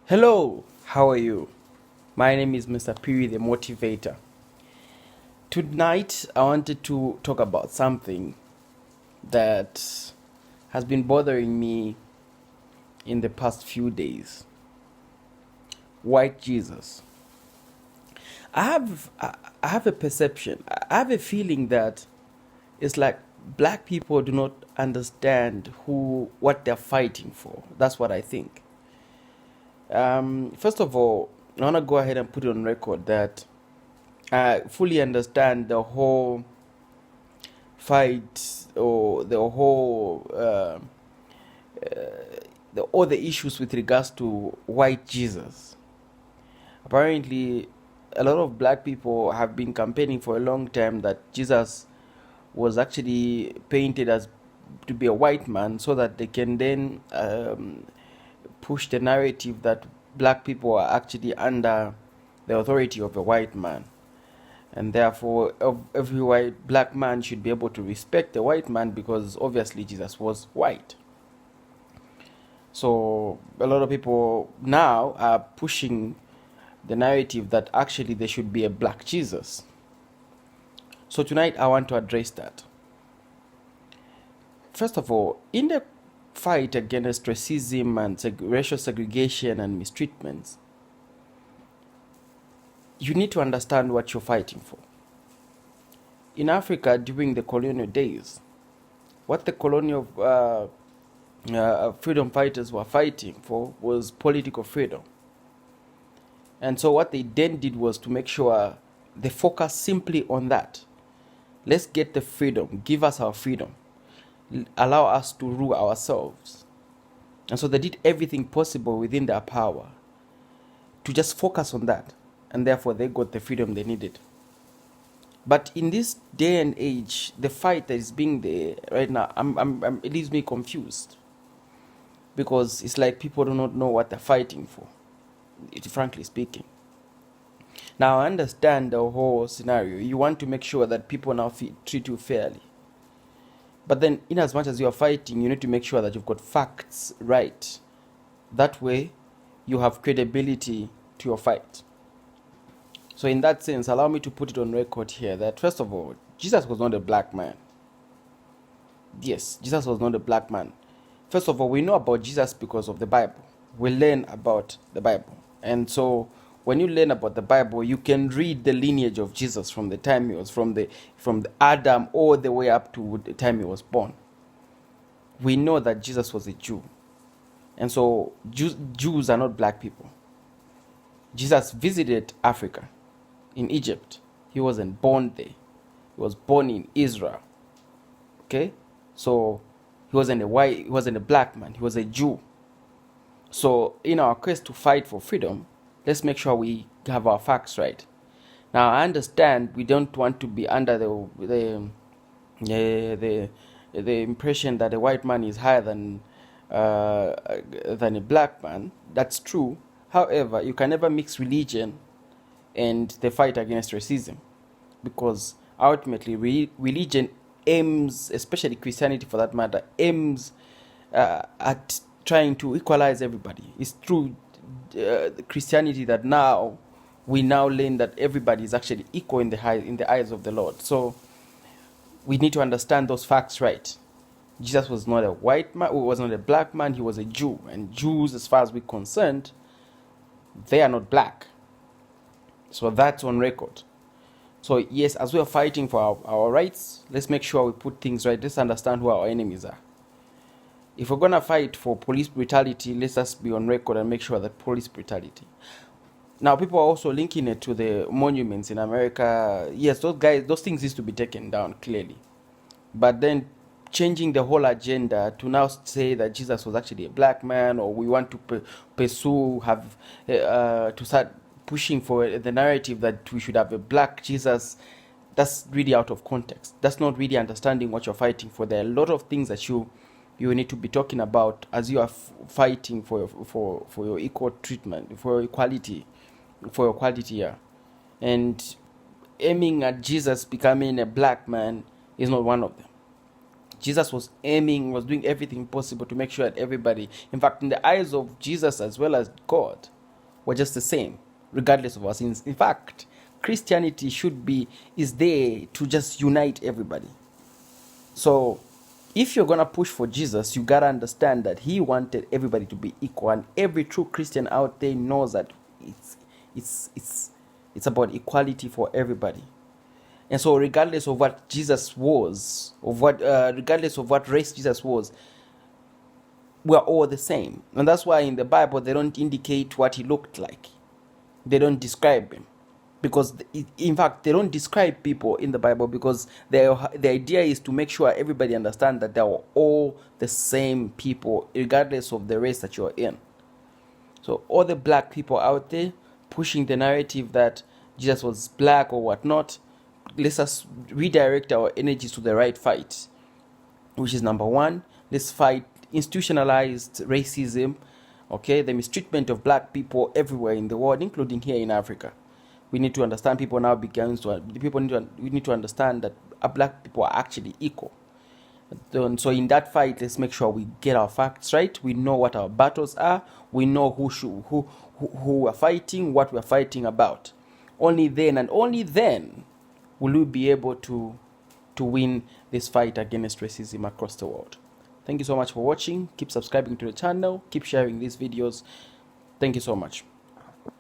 Hello, how are you? My name is Mr. Piri, the motivator. Tonight, I wanted to talk about something that has been bothering me in the past few days. White Jesus. I have a perception, I have a feeling that it's like black people do not understand what they're fighting for. That's what I think. First of all, I want to go ahead and put it on record that I fully understand the whole fight or all the issues with regards to white Jesus. Apparently, a lot of black people have been campaigning for a long time that Jesus was actually painted as to be a white man so that they can then push the narrative that black people are actually under the authority of a white man, and therefore every white black man should be able to respect the white man because obviously Jesus was white. So a lot of people now are pushing the narrative that actually there should be a black Jesus. So tonight I want to address that. First of all, in the fight against racism and racial segregation and mistreatments, you need to understand what you're fighting for. In Africa during the colonial days, what the colonial freedom fighters were fighting for was political freedom. And so what they then did was to make sure they focus simply on that. Let's get the freedom, give us our freedom, allow us to rule ourselves. And so they did everything possible within their power to just focus on that, and therefore they got the freedom they needed. But in this day and age, the fight that is being there right now, it leaves me confused, because it's like people do not know what they're fighting for, frankly speaking. Now, I understand the whole scenario. You want to make sure that people now treat you fairly. But then, in as much as you are fighting, you need to make sure that you've got facts right. That way, you have credibility to your fight. So in that sense, allow me to put it on record here that, first of all, Jesus was not a black man. Yes, Jesus was not a black man. First of all, we know about Jesus because of the Bible. We learn about the Bible. And so when you learn about the Bible, you can read the lineage of Jesus from the time he was from the Adam all the way up to the time he was born. We know that Jesus was a Jew. And so Jews are not black people. Jesus visited Africa, in Egypt. He wasn't born there. He was born in Israel. Okay? So he wasn't a black man. He was a Jew. So in our quest to fight for freedom, let's make sure we have our facts right. Now, I understand we don't want to be under the impression that a white man is higher than a black man. That's true. However, you can never mix religion and the fight against racism, because ultimately religion aims, especially Christianity for that matter, aims at trying to equalize everybody. It's through Christianity that now we learn that everybody is actually equal in the eyes of the Lord. So we need to understand those facts right. Jesus was not a white man, he was not a black man, he was a Jew. And Jews, as far as we're concerned, they are not black. So that's on record. So yes, as we are fighting for our rights, let's make sure we put things right. Let's understand who our enemies are. If we're going to fight for police brutality, let's just be on record and make sure that police brutality. Now, people are also linking it to the monuments in America. Yes, those things used to be taken down, clearly. But then changing the whole agenda to now say that Jesus was actually a black man, or we want to pursue, to start pushing for the narrative that we should have a black Jesus, that's really out of context. That's not really understanding what you're fighting for. There are a lot of things that you need to be talking about as you are fighting for your equal treatment, for your equality, here. And aiming at Jesus becoming a black man is not one of them. Jesus was doing everything possible to make sure that everybody, in fact, in the eyes of Jesus as well as God, we're just the same, regardless of our sins. In fact, Christianity is there to just unite everybody. So if you're gonna push for Jesus, you gotta understand that he wanted everybody to be equal, and every true Christian out there knows that it's about equality for everybody. And so regardless of what Jesus was, regardless of what race Jesus was, we're all the same. And that's why in the Bible they don't indicate what he looked like. They don't describe him, because in fact they don't describe people in the Bible, because the idea is to make sure everybody understands that they are all the same people regardless of the race that you're in. So all the black people out there pushing the narrative that Jesus was black or whatnot, let us redirect our energies to the right fight, which is number one, let's fight institutionalized racism, okay, the mistreatment of black people everywhere in the world, including here in Africa. We need to understand, we need to understand that black people are actually equal. So in that fight, let's make sure we get our facts right. We know what our battles are. We know who we're fighting, what we're fighting about. Only then and only then will we be able to win this fight against racism across the world. Thank you so much for watching. Keep subscribing to the channel. Keep sharing these videos. Thank you so much.